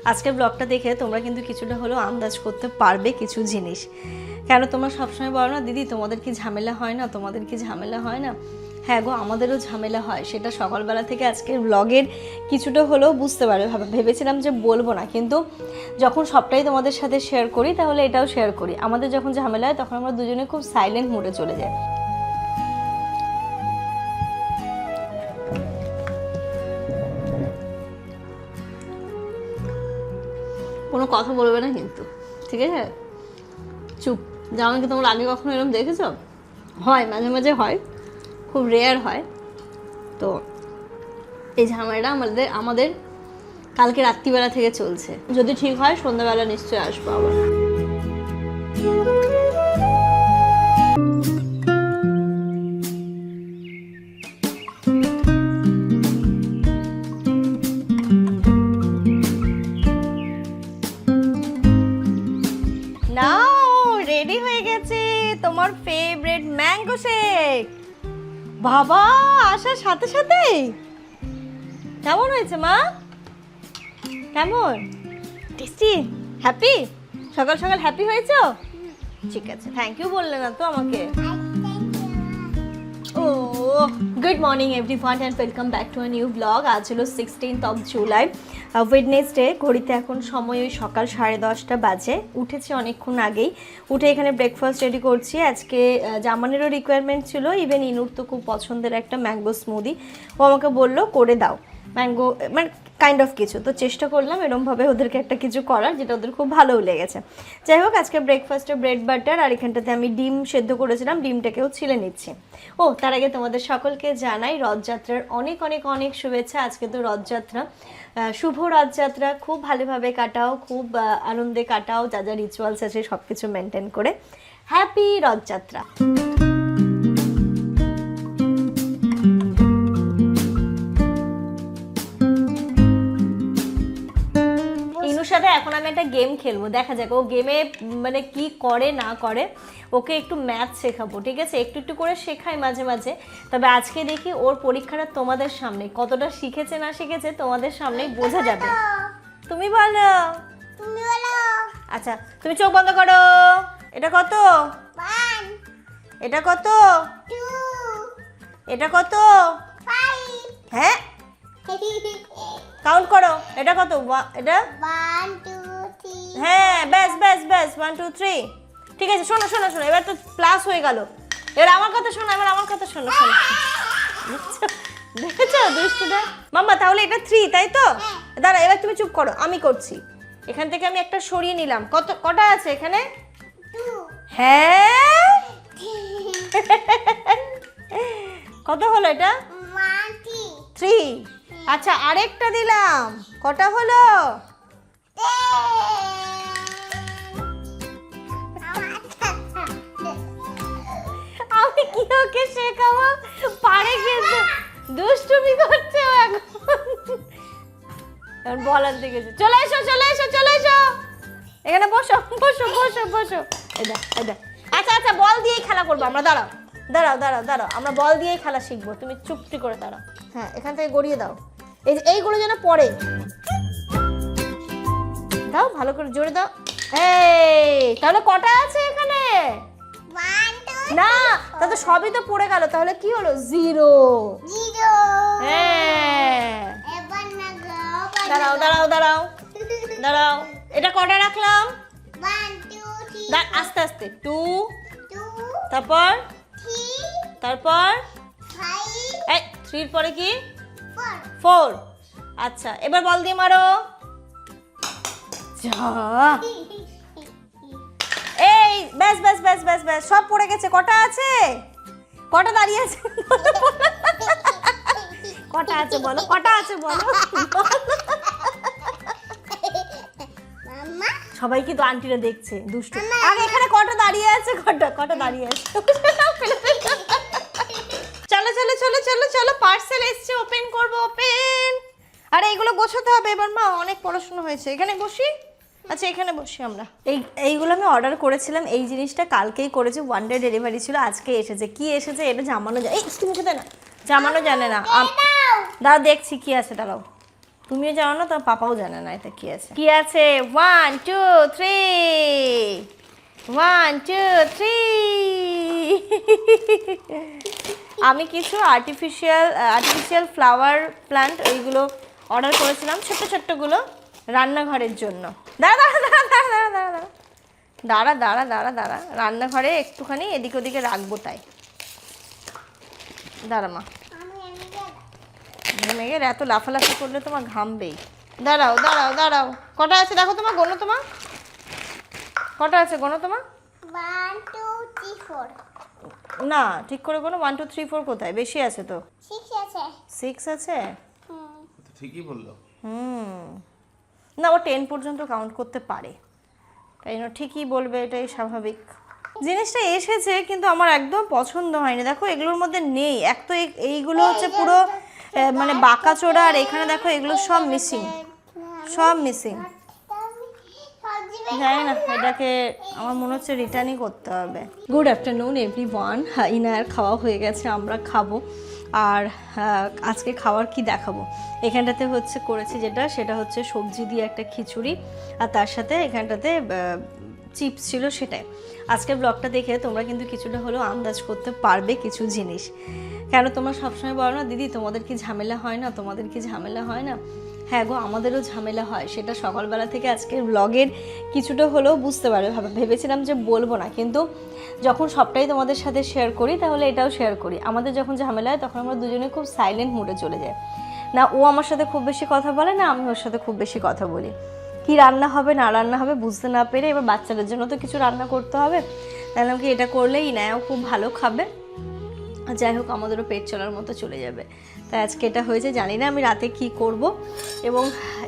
আজকের ব্লগটা দেখে তোমরা কিন্তু কিছুটা হলেও আন্দাজ করতে পারবে কিছু জিনিস। কেন তোমরা সবসময় বলো না দিদি তোমাদের কি ঝামেলা হয় না, তোমাদের কি ঝামেলা হয় না? হ্যাঁ গো, আমাদেরও ঝামেলা হয়, সেটা সকালবেলা থেকে আজকের ব্লগের কিছুটা হলেও বুঝতে পারবে। ভেবেছিলাম যে বলবো না, কিন্তু যখন সবটাই তোমাদের সাথে শেয়ার করি তাহলে এটাও শেয়ার করি। আমাদের যখন ঝামেলা হয় তখন আমরা দুজনে খুব সাইলেন্ট মোডে চলে যাই। কোনো কথা বলবে না কিন্তু, ঠিক আছে? চুপ। যেমন কি তোমরা আগে কখনো এরকম দেখেছো? হয়, মাঝে মাঝে হয়, খুব রেয়ার হয়। তো এই ঝামেলাটা আমাদের কালকে রাত্রিবেলা থেকে চলছে। যদি ঠিক হয় সন্ধ্যাবেলা নিশ্চয়ই আসবো আবার। নাও, রেডি হয়ে গেছে তোমার ফেভারিট ম্যাঙ্গো শেক। বাবা, আসার সাথে সাথেই কেমন হয়েছে মা? কেমন? টেস্টি? হ্যাপি? সকাল সকাল হ্যাপি হয়েছো? ঠিক আছে, থ্যাংক ইউ বললে না তো আমাকে। Oh good morning everyone and welcome back to a new blog. আজ হলো 16th of জুলাই, ওয়েডনেসডে। ঘড়িতে এখন সময় ওই সকাল 10:30 বাজে। উঠেছি অনেকক্ষণ আগেই, উঠে এখানে ব্রেকফাস্ট রেডি করছি। আজকে জামানেরও রিকোয়ারমেন্ট ছিল, ইভেন ইনুর তো খুব পছন্দের একটা ম্যাঙ্গো স্মুদি। ও আমাকে বললো করে দাও ম্যাঙ্গো, মানে কাইন্ড অফ কিছু। তো চেষ্টা করলাম এরমভাবে ওদেরকে একটা কিছু করার, যেটা ওদের খুব ভালোও লেগেছে। যাই হোক, আজকে ব্রেকফাস্টে ব্রেড বাটার, আর এখানটাতে আমি ডিম সেদ্ধ করেছিলাম, ডিমটাকেও ছিলে নিচ্ছি। ও তার আগে তোমাদের সকলকে জানাই রথযাত্রার অনেক অনেক অনেক শুভেচ্ছা। আজকে তো রথযাত্রা, শুভ রথযাত্রা। খুব ভালোভাবে কাটাও, খুব আনন্দে কাটাও, যা যা রিচুয়ালস আছে সব কিছু মেনটেন করে। হ্যাপি রথযাত্রা। সাথে এখন আমি একটা গেম খেলবো, দেখা যাক ও গেমে মানে কি করে না করে। ওকে একটু ম্যাথ শেখাবো, ঠিক আছে? একটু একটু করে শেখাই মাঝে মাঝে। তবে আজকে দেখি ওর পরীক্ষাটা তোমাদের সামনে কতটা শিখেছে না শিখেছে তোমাদের সামনেই বোঝা যাবে। তুমি বলো। আচ্ছা, তুমি চোখ বন্ধ করো। এটা কত? 1। এটা কত? 2। এটা কত? 5। হ্যাঁ, কাউন্ট করো। এটা কত? এটা 1 2 3। হ্যাঁ, ব্যাস ব্যাস ব্যাস 1 2 3। ঠিক আছে, শোনো শোনো শোনো, এবার তো প্লাস হয়ে গেল। এবার আমার কথা শোনো, এবার আমার কথা শোনো। শোনো, দেখেছো দুষ্টুটা? মাম্মা তাহলে এটা 3, তাই তো? দাঁড়া, এবার তুমি চুপ করো, আমি করছি। এখান থেকে আমি একটা সরিয়ে নিলাম। কটা আছে এখানে? 2। হ্যাঁ, কত হলো এটা? 3। আচ্ছা, আরেকটা দিলাম, কটা হলো? আমি কি ওকে শেখাবো? পারে কিন্তু দুষ্টুমি করছে ও এখন বলার দিকে। চলে এসো চলে এসো চলে এসো, এখানে বসো বসো বসো বসো। এটা আচ্ছা আচ্ছা, বল দিয়েই খেলা করবো আমরা। দাঁড়াও দাঁড়াও দাঁড়াও দাঁড়াও, আমরা বল দিয়েই খেলা শিখবো। তুমি চুপটি করে দাঁড়াও। হ্যাঁ, এখান থেকে গড়িয়ে দাও। এইগুলো যেন পড়ে দাও, ভালো করে জোরে দাও। এই তাহলে কটা আছে এখানে? 1 2। না, তা তো সবই তো পড়ে গেল, তাহলে কি হলো? 0। হ্যাঁ, দাঁড়াও দাঁড়াও দাঁড়াও দাঁড়াও, এটা কটা রাখলাম? 1 2 3। আস্তে আস্তে 2, তারপর 3, তারপর 5। এই 3 এর পরে কি? 4। আচ্ছা, এবার বল দিয়ে মারো। এই ব্যাস ব্যাস ব্যাস ব্যাস ব্যাস, সব পড়ে গেছে। কটা আছে? কটা দাঁড়িয়ে আছে? কটা আছে বলো, কটা আছে বলো। সবাই কিন্তু আন্টিরা দেখছে, দুষ্টু। আগে এখানে কটা দাঁড়িয়ে আছে? কটা দাঁড়িয়ে আছে? চলো চলো চলো চলো চলো, পার্সেল এসছে, ওপেন করবো। ওপেন। আরে এগুলো গোছাতে হবে এবার মা, অনেক পড়াশোনা হয়েছে। এখানে বসি। আচ্ছা, এখানে বসি আমরা। এইগুলো আমি অর্ডার করেছিলাম, এই জিনিসটা কালকেই করেছি, 1 ডে ডেলিভারি ছিল, আজকে এসেছে। কি এসেছে এটা জামানো যায়? এই তুমি খেতে না, জামানো জানে না। দাঁড়াও দেখছি কি আছে, দাঁড়াও। তুমিও জানো না, তোর পাপাও জানে না এটা কি আছে। কি আছে? 1 2 3, 1 2 3। আমি কিছু আর্টিফিশিয়াল ফ্লাওয়ার প্ল্যান্ট ওইগুলো অর্ডার করেছিলাম, ছোট্ট ছোট্টগুলো, রান্নাঘরের জন্য। দাঁড়া দাঁড়া দাঁড়া দাঁড়া দাঁড়া দাঁড়া দাঁড়া দাঁড়া দাঁড়া দাঁড়া রান্নাঘরে একটুখানি এদিক ওদিকে রাখবো তাই। দাঁড়া মা, মেঘের এত লাফালাফি করলে তোমার ঘামবেই। দাঁড়াও দাঁড়াও দাঁড়াও, কটা আছে দেখো তোমার, গোনো তোমার কটা আছে, গোনো তোমার। 1 2 3 4। না ঠিক করে গোনো, 1 2 3 4 কোথায়, বেশি আছে তো। 6 আছে। 6 আছে? ঠিকই বললো। না, ও 10 পর্যন্ত কাউন্ট করতে পারে, তাই না? ঠিকই বলবে, এটাই স্বাভাবিক। জিনিসটা এসেছে কিন্তু আমার একদম পছন্দ হয়নি। দেখো এগুলোর মধ্যে নেই, এক তো এইগুলো হচ্ছে পুরো মানে বাঁকা চোরা, আর এখানে দেখো এগুলো সব মিসিং, সব মিসিং। জানি না, এটাকে আমার মনে হচ্ছে রিটার্নই করতে হবে। Good afternoon everyone. ইনার খাওয়া হয়ে গেছে, আমরা খাবো। আর আজকে খাওয়ার কি দেখাবো, এখানটাতে হচ্ছে করেছি যেটা, সেটা হচ্ছে সবজি দিয়ে একটা খিচুড়ি, আর তার সাথে এখানটাতে চিপস ছিল সেটাই। আজকের ব্লগটা দেখে তোমরা কিন্তু কিছুটা হলেও আন্দাজ করতে পারবে কিছু জিনিস। কেন তোমরা সবসময় বলো না দিদি তোমাদের কি ঝামেলা হয় না, তোমাদের কি ঝামেলা হয় না? হ্যাঁ গো, আমাদেরও ঝামেলা হয়। সেটা সকালবেলা থেকে আজকের ব্লগের কিছুটা হলেও বুঝতে পারবে। ভেবেছিলাম যে বলবো না, কিন্তু যখন সবটাই তোমাদের সাথে শেয়ার করি তাহলে এটাও শেয়ার করি। আমাদের যখন ঝামেলা হয় তখন আমরা দুজনে খুব সাইলেন্ট মুডে চলে যাই। না ও আমার সাথে খুব বেশি কথা বলে, না আমি ওর সাথে খুব বেশি কথা বলি। কি রান্না হবে না রান্না হবে বুঝতে না পেরে, এবার বাচ্চাদের জন্য তো কিছু রান্না করতে হবে, তাহলে আমাকে এটা করলেই নেয়ও খুব ভালো খাবে, যাই হোক আমাদেরও পেট চলার মতো চলে যাবে। তাই আজকে এটা হয়েছে। জানি না আমি রাতে কি করব, এবং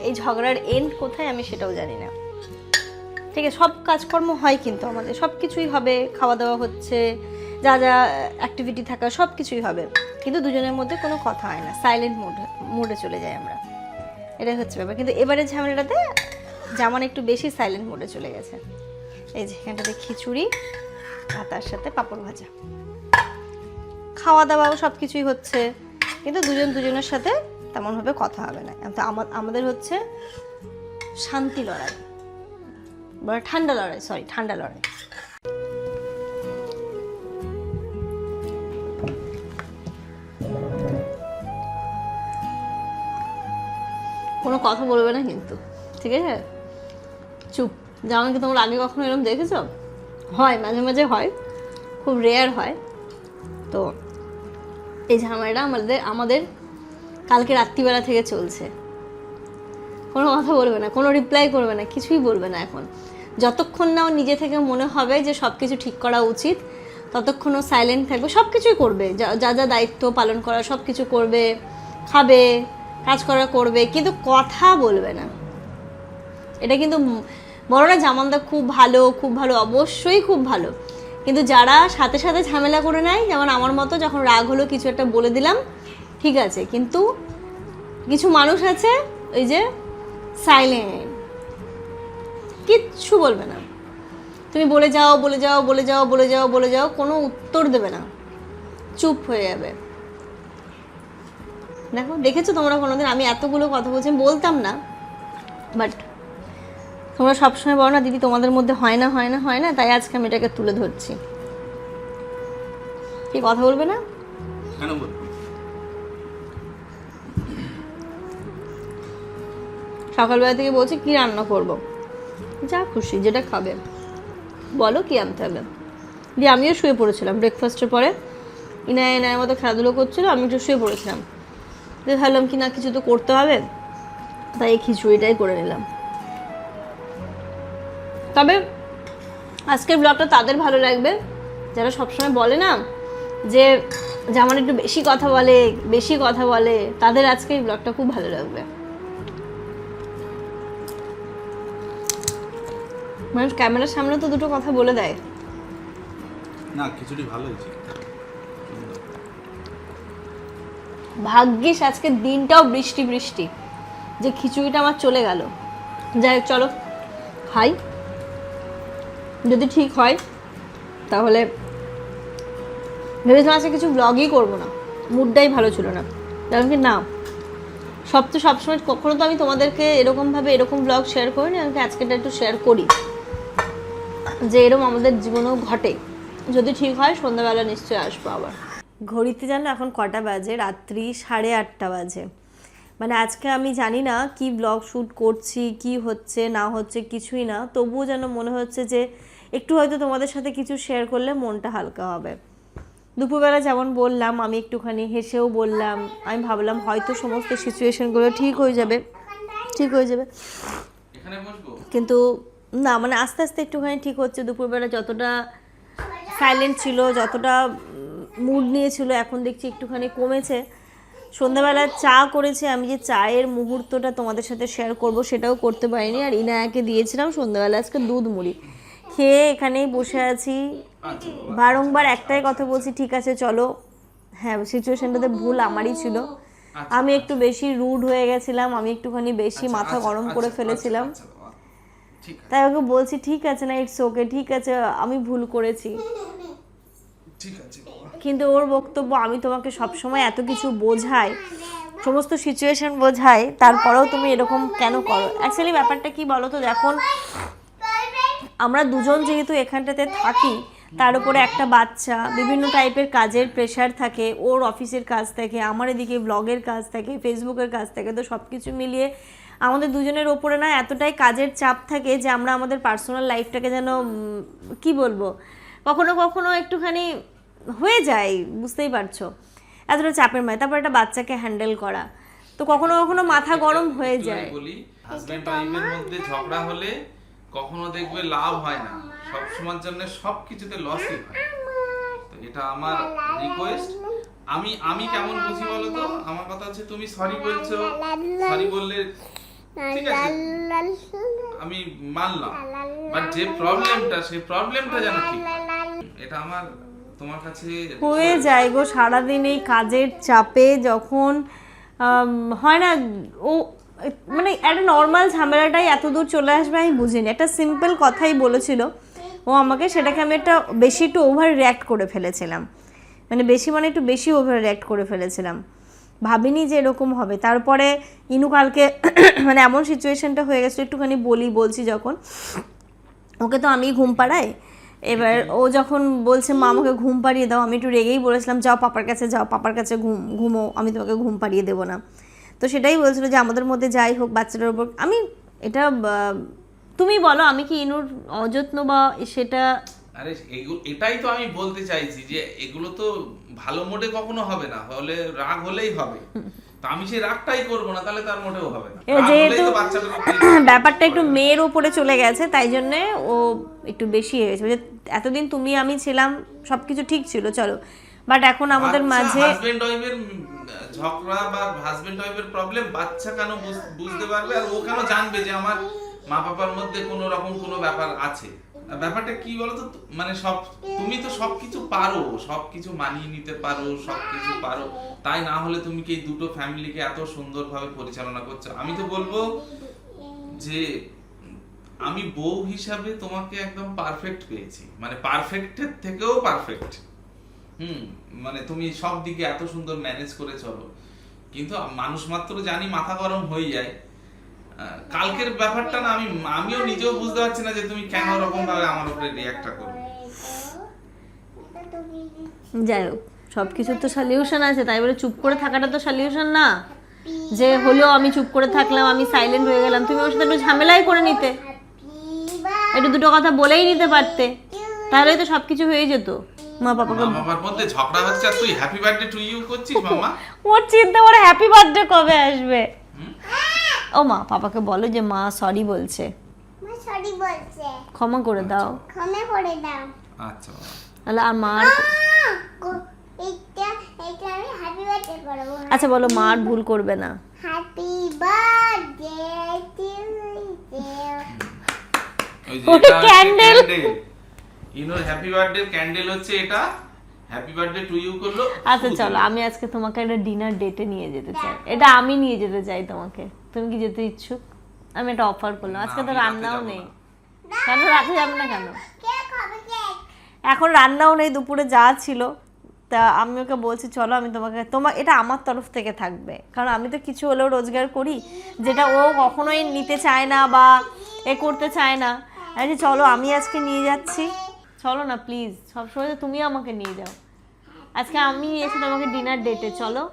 এই ঝগড়ার এন্ড কোথায় আমি সেটাও জানি না। ঠিক আছে, সব কাজকর্ম হয় কিন্তু আমাদের সব কিছুই হবে, খাওয়া দাওয়া হচ্ছে, যা যা অ্যাক্টিভিটি থাকা সব কিছুই হবে, কিন্তু দুজনের মধ্যে কোনো কথা হয় না, সাইলেন্ট মোডে চলে যাই আমরা, এটাই হচ্ছে ব্যাপার। কিন্তু এবারে ঝামেলাটাতে জামান একটু বেশি সাইলেন্ট মোডে চলে গেছে। এই যে এখানটাতে খিচুড়ি আর তার সাথে পাঁপড় ভাজা, খাওয়া দাওয়াও সব কিছুই হচ্ছে, কিন্তু দুজনের সাথে তেমনভাবে কথা হবে না। আমাদের হচ্ছে শান্তি লড়াই, ঠান্ডা লড়াই, ঠান্ডা লড়াই। কোনো কথা বলবে না কিন্তু, ঠিক আছে? চুপ। যেমন কি তোমরা আগে কখনো এরকম দেখেছো? হয়, মাঝে মাঝে হয়, খুব রেয়ার হয়। তো এই ঝামেলাটা আমাদের কালকে রাত্রিবেলা থেকে চলছে। কোনো কথা বলবে না, কোনো রিপ্লাই করবে না, কিছুই বলবে না এখন। যতক্ষণ না ও নিজে থেকে মনে হবে যে সব কিছু ঠিক করা উচিত, ততক্ষণ ও সাইলেন্ট থাকবে। সব কিছুই করবে, যা যা দায়িত্ব পালন করা সব কিছু করবে, খাবে, কাজ করা করবে, কিন্তু কথা বলবে না। এটা কিন্তু বড়রা জামানদা খুব ভালো, অবশ্যই খুব ভালো, কিন্তু যারা সাথে সাথে ঝামেলা করে নেয়, যেমন আমার মতো, যখন রাগ হলো কিছু একটা বলে দিলাম ঠিক আছে, কিন্তু কিছু মানুষ আছে ওই যে সাইলেন্ট, কিচ্ছু বলবে না। তুমি বলে যাও, কোনো উত্তর দেবে না, চুপ হয়ে যাবে। দেখেছো তোমরা কোনোদিন আমি এতগুলো কথা বলছি, বলতাম না, বাট তোমরা সবসময় বলো না দিদি তোমাদের মধ্যে হয় না, তাই আজকে আমি এটাকে তুলে ধরছি। কি কথা বলবে না? কেন বলবো? সকালবেলা থেকে বলছি কি রান্না করব, যা খুশি যেটা খাবে বলো, কি আনতে হবে। দিয়ে আমিও শুয়ে পড়েছিলাম ব্রেকফাস্টের পরে, ইনায়ের মতো খেলাধুলো করছিল, আমি একটু শুয়ে পড়েছিলাম। দিয়ে ভাবলাম কি না কিছু তো করতে হবে, তাই এই খিচুড়িটাই করে নিলাম। তবে আজকের ব্লগটা তাদের ভালো লাগবে যারা সবসময় বলে না যে আমার একটু বেশি কথা বলে, তাদের আজকে এই ব্লগটা খুব ভালো লাগবে। মানুষ ক্যামেরার সামনে তো দুটো কথা বলে দেয়। না, খিচুড়ি ভালো হয়েছে। ভাগ্যিস আজকে দিনটাও বৃষ্টি, যে খিচুড়িটা আমার চলে গেল। যাই হোক, চলো খাই, যদি ঠিক হয় তাহলে। ভেবেছিলাম আজকে কিছু ব্লগই করবো না, মুডটাই ভালো ছিল না, কারণ কি না সব তো সবসময় কখনো তো আমি তোমাদেরকে এরকমভাবে এরকম ব্লগ শেয়ার করিনি, আমি আজকেটা একটু শেয়ার করি যে এরকম আমাদের জীবনেও ঘটে। যদি ঠিক হয় সন্ধ্যাবেলা নিশ্চয়ই আসবো আবার। ঘড়িতে জানো এখন কটা বাজে? রাত্রি 8:30 বাজে। মানে আজকে আমি জানি না কি ব্লগ শ্যুট করছি, কি হচ্ছে না হচ্ছে কিছুই না, তবুও যেন মনে হচ্ছে যে একটু হয়তো তোমাদের সাথে কিছু শেয়ার করলে মনটা হালকা হবে। দুপুরবেলা যেমন বললাম, আমি একটুখানি হেসেও বললাম, আমি ভাবলাম হয়তো সমস্ত সিচুয়েশনগুলো ঠিক হয়ে যাবে। এখানে বসবো? কিন্তু না, মানে আস্তে আস্তে একটুখানি ঠিক হচ্ছে। দুপুরবেলা যতটা সাইলেন্ট ছিল, যতটা মুড নিয়েছিল, এখন দেখছি একটুখানি কমেছে। সন্ধ্যাবেলা চা করেছে, আমি যে চায়ের মুহূর্তটা তোমাদের সাথে শেয়ার করব সেটাও করতে পারিনি। আর ইনায়াকে দিয়েছিলাম সন্ধ্যাবেলা আজকে দুধ মুড়ি খেয়ে এখানেই বসে আছি। বারংবার একটাই কথা বলছি, ঠিক আছে চলো। হ্যাঁ, সিচুয়েশনটাতে ভুল আমারই ছিল, আমি একটু বেশি রুড হয়ে গেছিলাম, আমি একটুখানি বেশি মাথা গরম করে ফেলেছিলাম। তাই ওকে বলছি ঠিক আছে না, ইটস ওকে, ঠিক আছে আমি ভুল করেছি। ঠিক আছে। কিন্তু ওর বক্তব্য, আমি তোমাকে সবসময় এত কিছু বোঝাই, সমস্ত সিচুয়েশন বোঝাই, তারপরেও তুমি এরকম কেন করো? অ্যাকচুয়ালি ব্যাপারটা কি বলো তো, এখন আমরা দুজন যেহেতু এখানটাতে থাকি, তার উপরে একটা বাচ্চা, বিভিন্ন টাইপের কাজের প্রেশার থাকে, ওর অফিসের কাজ থাকে, আমার এদিকে ব্লগের কাজ থাকে, ফেসবুকের কাজ থাকে, তো সব কিছু মিলিয়ে আমাদের দুজনের ওপরে না এতটাই কাজের চাপ থাকে যে আমরা আমাদের পার্সোনাল লাইফটাকে যেন কি বলবো, কখনো কখনো একটুখানি হয়ে যায়, বুঝতেই পারছো, এতটা চাপের মায়। তারপর একটা বাচ্চাকে হ্যান্ডেল করা, তো কখনো কখনো মাথা গরম হয়ে যায়। বলি, হাজবেন্ড ওয়াইফের মধ্যে ঝগড়া হলে কখনো দেখবে লাভ হয় না, সব সময়ের জন্য সবকিছুতে লসই হয়। তো এটা আমার রিকোয়েস্ট। আমি কেমন বুঝি বলো তো, আমার কথা হচ্ছে তুমি সরি বলছো, সরি বললে ঠিক আছে আমি মানলাম, বাট যে প্রবলেমটা, সেই প্রবলেমটা যেন ঠিক হয়। এটা আমার তোমার কাছে হয়ে যায় গো সারাদিন এই কাজের চাপে, যখন হয় না ও, মানে একটা নর্মাল ঝামেলাটাই এত দূর চলে আসবে আমি বুঝিনি। একটা সিম্পল কথাই বলেছিল ও আমাকে, সেটাকে আমি একটা বেশি একটু ওভার রিঅ্যাক্ট করে ফেলেছিলাম, মানে একটু বেশি ওভার রিঅ্যাক্ট করে ফেলেছিলাম, ভাবিনি যে এরকম হবে। তারপরে ইনু কালকে মানে এমন সিচুয়েশনটা হয়ে গেছিলো, একটুখানি বলছি যখন, ওকে তো আমি ঘুম পাড়াই, এবার ও যখন বলছে মা আমাকে ঘুম পাড়িয়ে দাও, আমি একটু রেগেই বলেছিলাম যাও পাপার কাছে যাও, পাপার কাছে ঘুমো, আমি তোমাকে ঘুম পাড়িয়ে দেবো না। তো সেটাই বলছিল যে আমাদের মধ্যে যাই হোক বাচ্চাটার উপর আমি এটা, তুমি বলো আমি কি ইনুর অযত্ন বা সেটা? আরে এটাই তো আমি বলতে চাইছি যে এগুলো তো ভালো মোডে কখনো হবে না, হলে রাগ হলেই হবে। তো আমি সেই রাগটাই করব না, তাহলে তার মোটেও হবে না। যেহেতু ব্যাপারটা একটু মেয়ের উপরে চলে গেছে, তাই জন্যে ও একটু বেশি হয়ে গেছে। এতদিন তুমি আমি ছিলাম, সবকিছু ঠিক ছিল চলো, বাট এখন আমাদের মাঝে হাজবেন্ড ওয়াইফের ঝগড়া বা হাজবেন্ড ওয়াইফের প্রবলেম বাচ্চা কেন বুঝতে পারবে, আর ও কেন জানবে যে আমার মা বাবার মধ্যে কোনো রকম কোনো ব্যাপার আছে? ব্যাপারটা কি বলতো, মানে তুমি তো সবকিছু পারো, সবকিছু মানিয়ে নিতে পারো, সবকিছু পারো, তাই না হলে তুমি কি এই দুটো ফ্যামিলিকে এত সুন্দরভাবে পরিচালনা করছো? আমি তো বলবো যে আমি বউ হিসাবে তোমাকে একদম পারফেক্ট পেয়েছি, মানে পারফেক্টের থেকেও পারফেক্ট। মানে তুমি সব দিকে এত সুন্দর ম্যানেজ করে চলো, কিন্তু মানুষ মাত্র জানি মাথা গরম হয়ে যায়। কালকের ব্যাপারটা না, আমিও নিজেও বুঝতে পারছি না যে তুমি কেন রকম ভাবে আমার উপরে রিঅ্যাক্টটা করবে। যাই হোক, সব কিছুর তো সলিউশন আছে, তাই বলে চুপ করে থাকাটা তো সলিউশন না। যে হলো আমি চুপ করে থাকলাম, আমি সাইলেন্ট হয়ে গেলাম, তুমি ওর সাথে একটু ঝামেলাই করে নিতে, একটু দুটো কথা বলেই নিতে পারতে, তাহলেই তো সবকিছু হয়ে যেত। মা বাবাকে বাবার মধ্যে ঝগড়া হচ্ছে আর তুই হ্যাপি বার্থডে টু ইউ করছিস মামা? ওর চিন্তা করে হ্যাপি বার্থডে কবে আসবে। ও মা, পাপাকে বলো যে মা সরি বলছে, মা সরি বলছে, ক্ষমা করে দাও, ক্ষমা করে দাও। আচ্ছা তাহলে আর মার এটা আমি হ্যাপি বার্থডে করবো। আচ্ছা বলো মা আর ভুল করবে না। Happy birthday to you. Candle, ইনোর হ্যাপি বার্থডে ক্যান্ডেল হচ্ছে এটা, হ্যাপি বার্থডে টু ইউ করলো। আচ্ছা চলো, আমি আজকে তোমাকে একটা ডিনার ডেটে নিয়ে যেতে চাই, এটা আমি নিয়ে যেতে চাই তোমাকে, তুমি কি যেতে ইচ্ছুক? আমি একটা অফার করলাম, আজকে তো রান্নাও নেই। কেন রাতে যাবে না কেন? কে খাবে কেক? এখন রান্নাও নেই, দুপুরে যা ছিল তা আমি ওকে বলছি চলো আমি তোমার এটা আমার তরফ থেকে থাকবে, কারণ আমি তো কিছু হলেও রোজগার করি, যেটা ও কখনোই নিতে চায় না বা এ করতে চায় না। আরে চলো আমি আজকে নিয়ে যাচ্ছি, চলো না প্লিজ, সবসময় তো তুমি আমাকে নিয়ে যাও, আজকে আমি এসে তোমাকে ডিনার ডেটে চলো।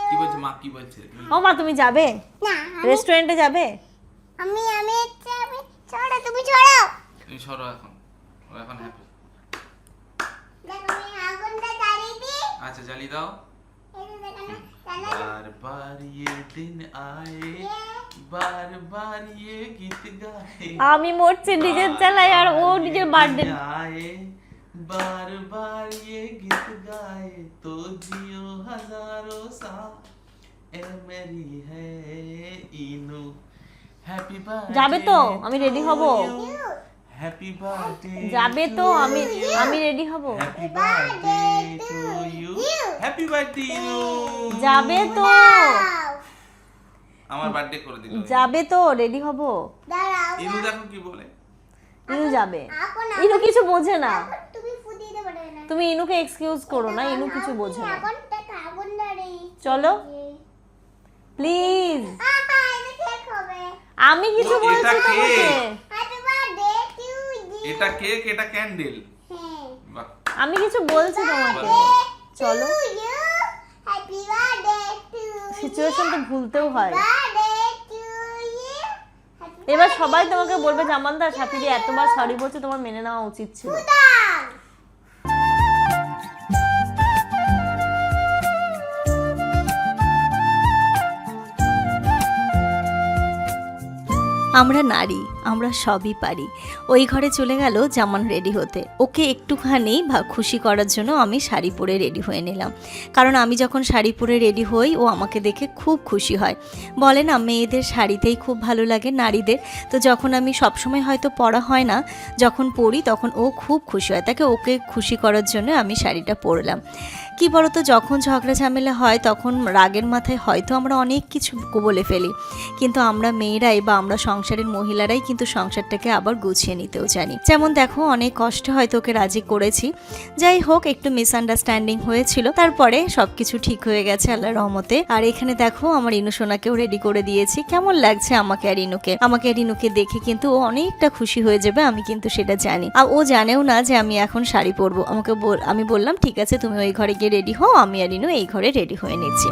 কি বলছে মা, কি বলছে? ও মা তুমি যাবে না রেস্টুরেন্টে যাবে? আমি আমি আমি ছড়া তুমি ছড়াও। তুমি সরো এখন, ও এখন হ্যাপি। দেখো আমি আগুনটা জ্বালিয়ে দিই। আচ্ছা জ্বালিয়ে দাও। এই যে দেখো না জ্বালা बार बार ये दिन आए, बार बार ये गीत गाए, আমি মরছি নিজের জ্বালায় আর ও নিজের বার্থডে। आए बार बार ये गीत गाए तो जियो हजारों साल, ए मेरी है इनू, हैप्पी बर्थडे। যাবে তো? আমি রেডি হব। Happy birthday. যাবে তো? আমি রেডি হব। Happy birthday to you, happy birthday इनू। যাবে তো? আমার বার্থডে করে দিল। যাবে তো? রেডি হব। দাঁড়াও ইনু দেখো কি বলে। ইনু যাবে। এখন ইনু কিছু বোঝে না, তুমি ফুটিয়ে দিতে পারবে না। তুমি ইনুকে এক্সকিউজ করো না, ইনু কিছু বোঝে না। আগুনটা আগুন দাঁড়িয়ে চলো প্লিজ, আহা এটা কেক হবে। আমি কিছু ও, বলছি এটা তোমাকে। Cake. Happy birthday to you. এটা কেক, এটা ক্যান্ডেল। হ্যাঁ বাহ, আমি কিছু বলছি তোমাকে, চলো। হ্যাপি বার্থডে টু সিচুয়েশন তো ভুলতেও হয়। Birthday to you. এবার সবাই তোমাকে বলবে জামানদা সাফিদি এতবার সরি বলছে, তোমার মেনে নেওয়া উচিত ছিল। আমরা নারী, আমরা সবই পারি। ওই ঘরে চলে গেল জামান রেডি হতে। ওকে একটুখানি খুশি করার জন্য আমি শাড়ি পরে রেডি হয়ে নিলাম, কারণ আমি যখন শাড়ি পরে রেডি হই ও আমাকে দেখে খুব খুশি হয়। বলে না মেয়েদের শাড়িতেই খুব ভালো লাগে নারীদের, তো যখন আমি সবসময় হয়তো পরা হয় না, যখন পরি তখন ও খুব খুশি হয়। ওকে খুশি করার জন্য আমি শাড়িটা পরলাম। কি বলতো, যখন ঝগড়া ঝামেলা হয় তখন রাগের মাথায় হয়তো আমরা অনেক কিছু বলে ফেলি, কিন্তু আমরা মেয়েরাই বা আমরা সংসারের মহিলারাই কিন্তু সংসারটাকে আবার গুছিয়ে নিতেও জানি। যেমন দেখো অনেক কষ্ট হয়তো ওকে রাজি করেছি, যাই হোক একটু মিসআন্ডারস্ট্যান্ডিং হয়েছিল, তারপরে সবকিছু ঠিক হয়ে গেছে আল্লাহর রহমতে। আর এখানে দেখো আমার ইনু সোনাকেও রেডি করে দিয়েছি। কেমন লাগছে আমাকে আর ইনুকে দেখে কিন্তু ও অনেকটা খুশি হয়ে যাবে, আমি কিন্তু সেটা জানি। আর ও জানেও না যে আমি এখন শাড়ি পরবো। আমি বললাম ঠিক আছে তুমি ওই ঘরে গিয়ে রেডি হও, আমি আর ইনু এই ঘরে রেডি হয়ে নিচ্ছি।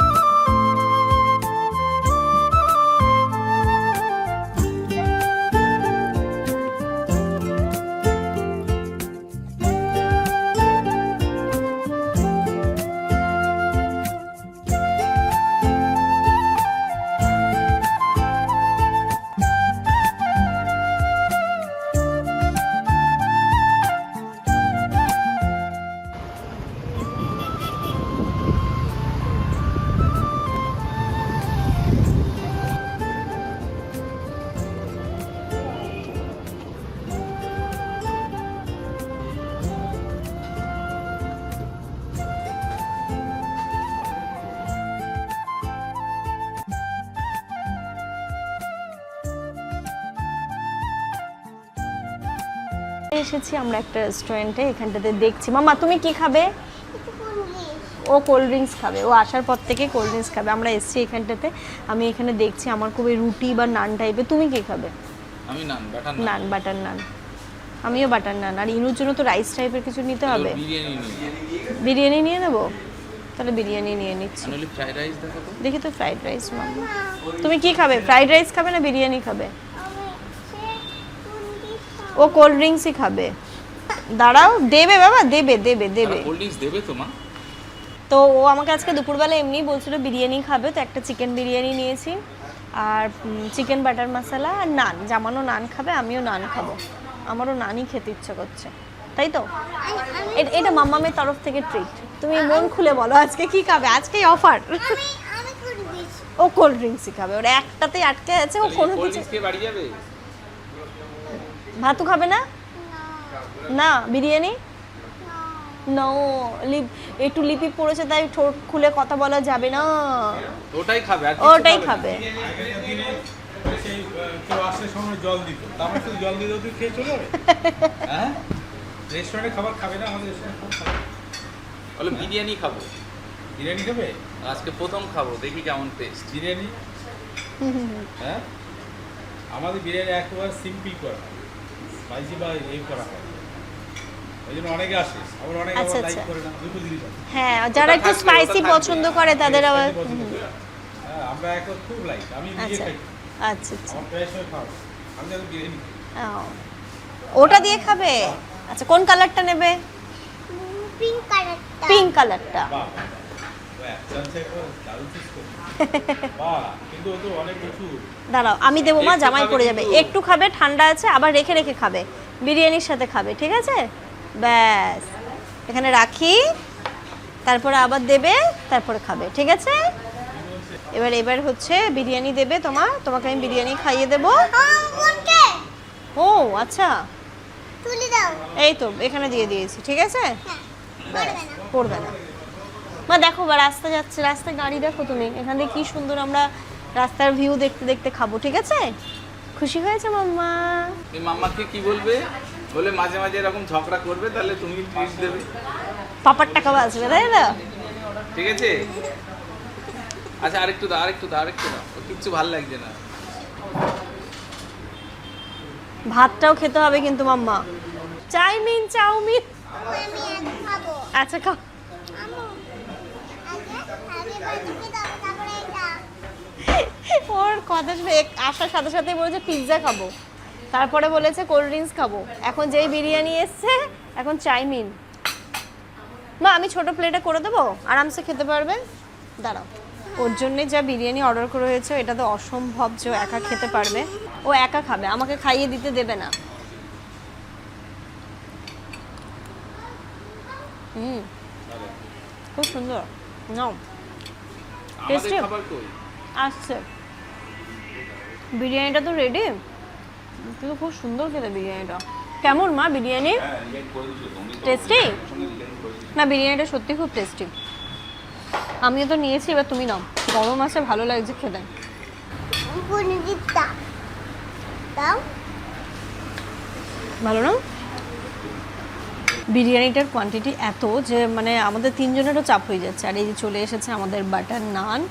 এসেছি আমরা একটা রেস্টুরেন্টে, এখানটাতে দেখছি। মামা তুমি কি খাবে? ও কোল্ড ড্রিঙ্কস খাবে, ও আসার পর থেকে কোল্ড ড্রিঙ্কস খাবে। আমরা এসেছি এখানটাতে, আমি এখানে দেখছি আমার খুবই রুটি বা নান টাইপের। তুমি কি খাবে? আমি নান, বাটার নান, বাটার নান। আমিও বাটার নান। আর ইনুর জন্য তো রাইস টাইপের কিছু নিতে হবে। বিরিয়ানি নিয়ে নেবো? তাহলে বিরিয়ানি নিয়ে নিচ্ছি। ফ্রাইড রাইস দেখো তো। দেখি তো ফ্রাইড রাইস। মামা তুমি কি খাবে? ফ্রাইড রাইস খাবে না বিরিয়ানি খাবে? ও কোল্ড ড্রিঙ্কসই খাবে। দাঁড়াও, দেবে বাবা, দেবে দেবে দেবে। কোল্ড ড্রিঙ্কস দেবে তো মা? তো ও আমাকে আজকে দুপুরবেলা এমনি বলছিল বিরিয়ানি খাবে, তো একটা চিকেন বিরিয়ানি নিয়েছি আর চিকেন বাটার মশলা আর নান। জামানও নান খাবে, আমিও নান খাবো। আমারও নানই খেতে ইচ্ছা করছে, তাই তো? এটা মাম্মামের তরফ থেকে ট্রিট। তুমি মন খুলে বলো আজকে কি খাবে? আজকেই অফার। ও কোল্ড ড্রিঙ্কসই খাবে, ওর একটাতেই আটকে আছে। ও কোনো কিছু বাড়ি যাবে? ভাতু খাবে না? না বিরিয়ানি? নো, একটু লিপি পড়েছে তাই ঠোঁট খুলে কথা বলা যাবে না। ওটাই খাবে, আর ওটাই খাবে। সেই কেউ আসলে সময় জল দিত, তারপর শুধু জল দিলেও তুই খেয়ে চলে যাবে। হ্যাঁ রেস্টুরেন্টে খাবার খাবে না? আমাদের রেস্টুরেন্টে খাবার খাবে। বলো বিরিয়ানি খাবো। বিরিয়ানি খাবে? আজকে প্রথম খাবো, দেখি কেমন টেস্ট। বিরিয়ানি? হ্যাঁ, আমাদের বিরিয়ানি একেবারে সিম্পল করা হয়, স্পাইসি বা এই করা হয়, ওই জন্য অনেকে আসে, আবার অনেকে আচ্ছা, আবার লাইক আচ্ছা। করে না, দুটো জিনিস আছে। হ্যাঁ, যারা একটু থাকবে, স্পাইসি ওটা থাকবে। পছন্দ করে তাদের আবার Spicy পছন্দ করে। হ্যাঁ, আমরা এখন খুব লাইক, আমি নিজে আচ্ছা খাই, আচ্ছা আচ্ছা আমার প্রায় সময় খাওয়া হয়। আমি যখন বিরিয়ানি খাই। ও, ওটা দিয়ে খাবে? আচ্ছা, কোন কালারটা নেবে? পিঙ্ক কালারটা। পিঙ্ক কালারটা। বাহ, ও এক চান্সে একবার দারুণ চুজ করে। বাহ, কিন্তু ও তো অনেক উঁচু। দাঁড়াও, আমি দেবো মা, একটু জামাই খাবে পড়ে যাবে। কিন্তু। একটু খাবে, ঠান্ডা আছে, আবার রেখে রেখে খাবে, বিরিয়ানির সাথে খাবে, ঠিক আছে? ব্যাস, এখানে রাখি, তারপরে আবার দেবে, তারপরে খাবে, ঠিক আছে? এবার হচ্ছে বিরিয়ানি দেবে তোমাকে আমি বিরিয়ানি খাইয়ে দেবো। ওকে, ও আচ্ছা, তুলে দাও। এই তো এখানে দিয়ে দিয়েছি, ঠিক আছে? হ্যাঁ, ব্যাস, পড়বে না। পড়বে না। মা দেখো, বা রাস্তা যাচ্ছে, রাস্তায় গাড়ি দেখো তুমি, এখান থেকে কি সুন্দর আমরা রাস্তার ভিউ দেখতে দেখতে খাবো, ঠিক আছে? খুশি হয়েছে মাম্মা? তুমি মাম্মাকে কি বলবে? বলে মাঝে মাঝে এরকম ঝগড়া করবে, তাহলে তুমি ট্রিট দেবে, পাপার টাকা বাঁচবে, তাই না? ঠিক আছে? আচ্ছা, আরেকটু দাও, আরেকটু দাও, আরেকটু দাও, ওর কিচ্ছু ভালো লাগছে না। ভাতটাও খেতে হবে কিন্তু মাম্মা। চাউমিন। আমি আগে খাবো। আচ্ছা খাও। আম্মু, আগে বাটিতে দাও, তারপরে এটা। ওর কথা শুনে আসার সাথে সাথে বলেছে পিৎজা খাবো, তারপরে বলেছে কোল্ড ড্রিঙ্কস খাবো, এখন যেই বিরিয়ানি এসছে এখন চাউমিন। মা, আমি ছোট প্লেটে করে দেবো, আরামসে খেতে পারবে। দাঁড়াও, ওর জন্য যা বিরিয়ানি অর্ডার করে হয়েছে এটা তো অসম্ভব যে ও একা খেতে পারবে, ও একা খাবে, আমাকে খাইয়ে দিতে দেবে না। খুব সুন্দর, নাও। আমাদের Tasty? খাবার কই? আসছে, বিরিয়ানিটা তো রেডি, কিন্তু খুব সুন্দর খেতে বিরিয়ানিটা। কেমন মা বিরিয়ানি? টেস্টি? না, বিরিয়ানিটা সত্যি খুব টেস্টি। আমিও তো নিয়েছি, এবার তুমি নাও, গরম আছে, ভালো লাগছে খেতে। পনিরটা দাও। ভালো না? বিরিয়ানিটার কোয়ান্টিটি এত যে মানে আমাদের তিনজনেরও চাপ হয়ে যাচ্ছে। আর এই যে চলে এসেছে আমাদের বাটার নান,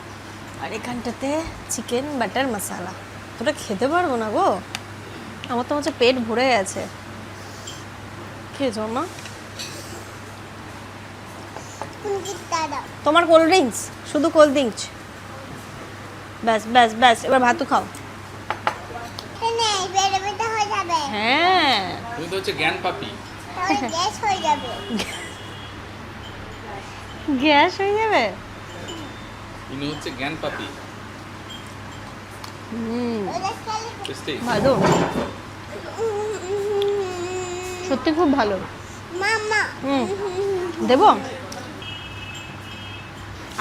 আর এখানটাতে চিকেন বাটার মশালা। তোটা খেতে পারবো না গো, আমার তো হচ্ছে পেট ভরে গেছে। খেয়েছো মা? পনিরটা দাও। তোমার কোল্ড ড্রিঙ্কস, শুধু কোল্ড ড্রিঙ্কস? ব্যাস ব্যাস ব্যাস, এবার ভাত খাও। নেই, পেটে ব্যথা হয়ে যাবে। হ্যাঁ, তুমি তো হচ্ছে জ্ঞান পাপি। তাহলে গ্যাস হয়ে যাবে। গ্যাস হয়ে যাবে। তুমি হচ্ছে জ্ঞান পাপি। ওটা খেলে টেস্টি? ভালো, সত্যি খুব ভালো। মাম্মা। দেবো?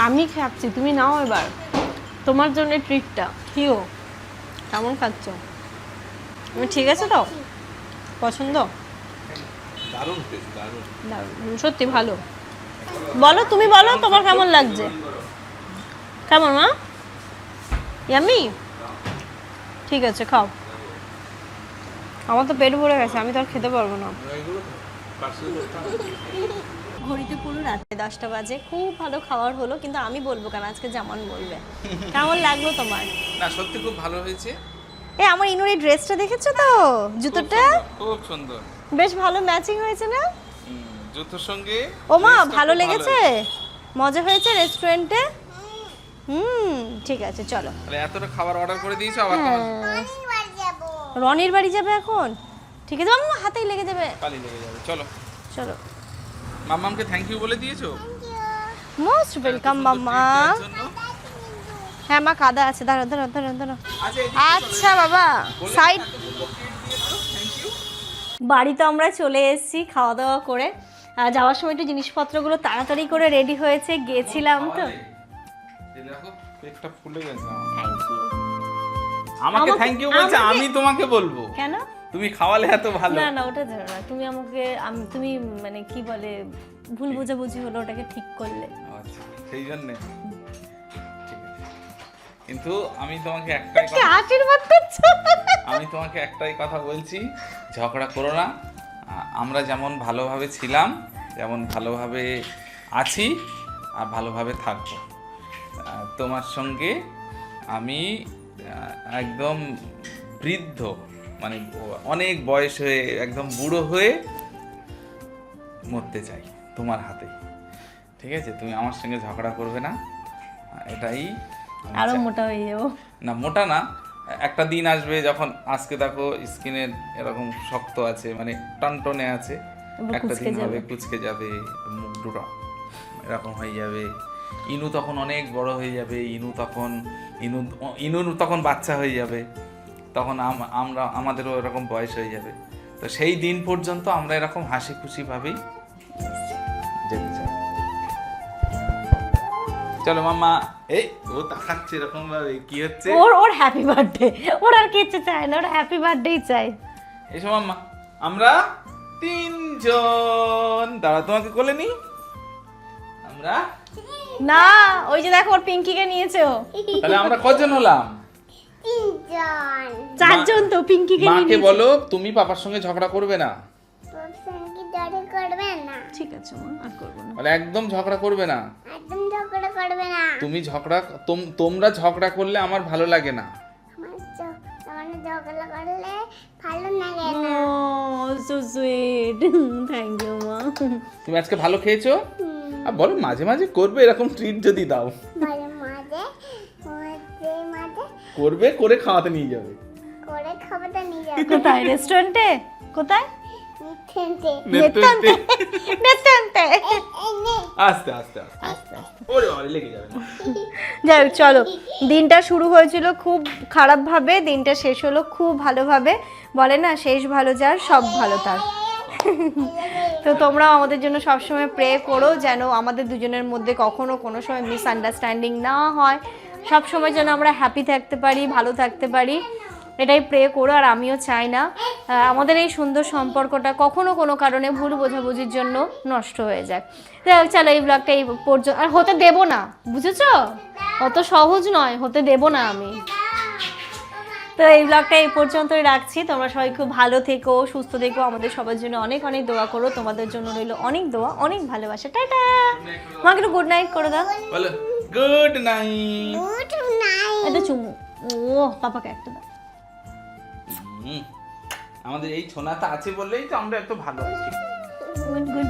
আমি খাচ্ছি, তুমি নাও এবার, তোমার জন্য ট্রিটটা। কিও, কেমন খাচ্ছ? তুমি ঠিক আছে তো? পছন্দ? দারুণ টেস্ট, দারুণ। দারুণ, সত্যি ভালো। বলো, তুমি বলো তোমার কেমন লাগছে? কেমন মা? ইয়াম্মি? ঠিক আছে, খাও। আমার তো পেট ভরে গেছে, আমি তো আর খেতে পারবো না। ঘড়িতে পুরো রাতে 10টা বাজে। খুব ভালো খাবার হলো, কিন্তু আমি বলবো কেন, আজকে জামান বলবে। কেমন লাগলো তোমার? না, সত্যি খুব ভালো হয়েছে। এ, আমার ইনুর এই ড্রেসটা দেখেছো তো, জুতোটা খুব সুন্দর। বেশ ভালো ম্যাচিং হয়েছে না? জুতোর সঙ্গে ও মা, dress টা ভালো খুব লেগেছে? হয়েছে। মজা হয়েছে রেস্টুরেন্টে? ঠিক আছে, চলো। তাহলে এতটা খাবার অর্ডার করে দিয়েছো, আবার হ্যাঁ, অনেক বার যাবো। রনির বাড়ি যাবে এখন? ঠিক আছে মাম্মা, হাতেই লেগে যাবে। পালি লেগে যাবে। চলো, চলো। মাম্মামকে থ্যাংক ইউ বলে দিয়েছো? মোস্ট ওয়েলকাম মাম্মা। হ্যাঁ মা, কাদা আছে, দাঁড়া দাঁড়া দাঁড়া দাঁড়া। আচ্ছা বাবা, সাইড। বাড়িতে আমরা চলে এসেছি খাওয়া দাওয়া করে। যাওয়ার সময় একটু জিনিসপত্রগুলো তাড়াতাড়ি করে রেডি হয়েছে, গেছিলাম তো। দেখো পেটটা ফুলে গেছে আমার। Thank you. আমাকে থ্যাংক ইউ বলছে, আমাকে- আমি তোমাকে বলবো? কেন? তুমি খাওয়ালে এত ভালো। না না, ওটা জানো না, তুমি আমাকে তুমি মানে কি বলে, ভুল বোঝাবুঝি হলো, ওটাকে ঠিক করলে। আচ্ছা, সেই জন্য ঠিক আছে। কিন্তু আমি তোমাকে একটাই কি কথা আশীর্বাদ করছো? আমি তোমাকে একটাই কথা বলছি, ঝগড়া করো না। আমরা যেমন ভালোভাবে ছিলাম, যেমন ভালোভাবে আছি আর ভালোভাবে থাকবো। তোমার সঙ্গে আমি একদম বৃদ্ধ, মানে অনেক বয়স হয়ে একদম বুড়ো হয়ে মরতে চাই তোমার হাতে। ঠিক আছে, তুমি আমার সঙ্গে ঝগড়া করবে না, এটাই আমি আরো চাই। মোটা হয়ে যাবো। না মোটা না, একটা দিন আসবে যখন আজকে দেখো স্কিনের এরকম শক্ত আছে, মানে টনটনে আছে, এবার একটা কুঁচকে দিন হবে যাবে। কুচকে যাবে, মুখ দুটো এরকম হয়ে যাবে। ইনু তখন অনেক বড় হয়ে যাবে, ইনুর তখন বাচ্চা হয়ে যাবে, তখন আমরা আমাদেরও এরকম বয়স হয়ে যাবে। তো সেই দিন পর্যন্ত আমরা এরকম হাসি খুশি ভাবেই যেতে চাই। চলো মাম্মা। এই ও তাকাচ্ছে এরকম ভাবে, কি হচ্ছে? ওর হ্যাপি বার্থডে, ওর আর কিছু চাই না, ওর হ্যাপি বার্থডেই চাই। এসো মাম্মা, আমরা তিনজন, দাঁড়া তোমাকে কোলে নি। আমরা না, ওই যে দেখো ওর পিঙ্কিকে নিয়েছে ও। তাহলে আমরা কজন হলাম? 3 জন। 4 জন তো, পিঙ্কিকে নিয়ে মাকে নিয়েছে। বলো তুমি পাপার সঙ্গে ঝগড়া করবে না। তোর সঙ্গে ঝগড়া করবে না, ঠিক আছে মা, আর করবো না। বলে একদম ঝগড়া করবে না। একদম ঝগড়া করবে না। তুমি তোমরা ঝগড়া করলে আমার ভালো লাগে না। আমার ঝগড়া করলে ভালো লাগে না। Oh, so sweet. Thank you, মা। তুমি আজকে ভালো খেয়েছো? আর বলো মাঝে মাঝে করবে এরকম ট্রিট, যদি দাও মাঝে মাঝে মাঝে মাঝে করবে, করে খাওয়াতে নিয়ে যাবে। করে খাবারটা নিয়ে যাবে। কোথায়? রেস্টুরেন্টে? কোথায়? নিতেনতে। নেতান্তে। আস্তে আস্তে আস্তে ওরে বাবা, লেগে যাবে না। যাই হোক, চলো। দিনটা শুরু হয়েছিল খুব খারাপভাবে, দিনটা শেষ হলো খুব ভালোভাবে। বলে না, শেষ ভালো যার সব ভালো তার। তো তোমরাও আমাদের জন্য সবসময় প্রে করো, যেন আমাদের দুজনের মধ্যে কখনো কোনো সময় মিসআন্ডারস্ট্যান্ডিং না হয়, সব সময় যেন আমরা হ্যাপি থাকতে পারি, ভালো থাকতে পারি, এটাই প্রে করো। আর আমিও চাই না আমাদের এই সুন্দর সম্পর্কটা কখনো কোনো কারণে ভুল বোঝাবুঝির জন্য নষ্ট হয়ে যাক। যাই হোক, চলো এই ব্লগটা এই পর্যন্ত, আর হতে দেবো না, বুঝেছো? অত সহজ নয়, হতে দেবো না আমি। তো এই ব্লগটা এই পর্যন্তই রাখছি। তোমরা সবাই খুব ভালো থেকো, সুস্থ থেকো, আমাদের সবার জন্য অনেক অনেক দোয়া করো। তোমাদের জন্য রইলো অনেক দোয়া, অনেক ভালোবাসা। টাটা। আমাকে একটু গুড নাইট করে দাও। বলো গুড নাইট। Good night. একটা চুমু। ও পাপাকে একটা দাও। আমাদের এই ছোনাটা আছে বললেই তো আমরা এত ভালো আছি। Good good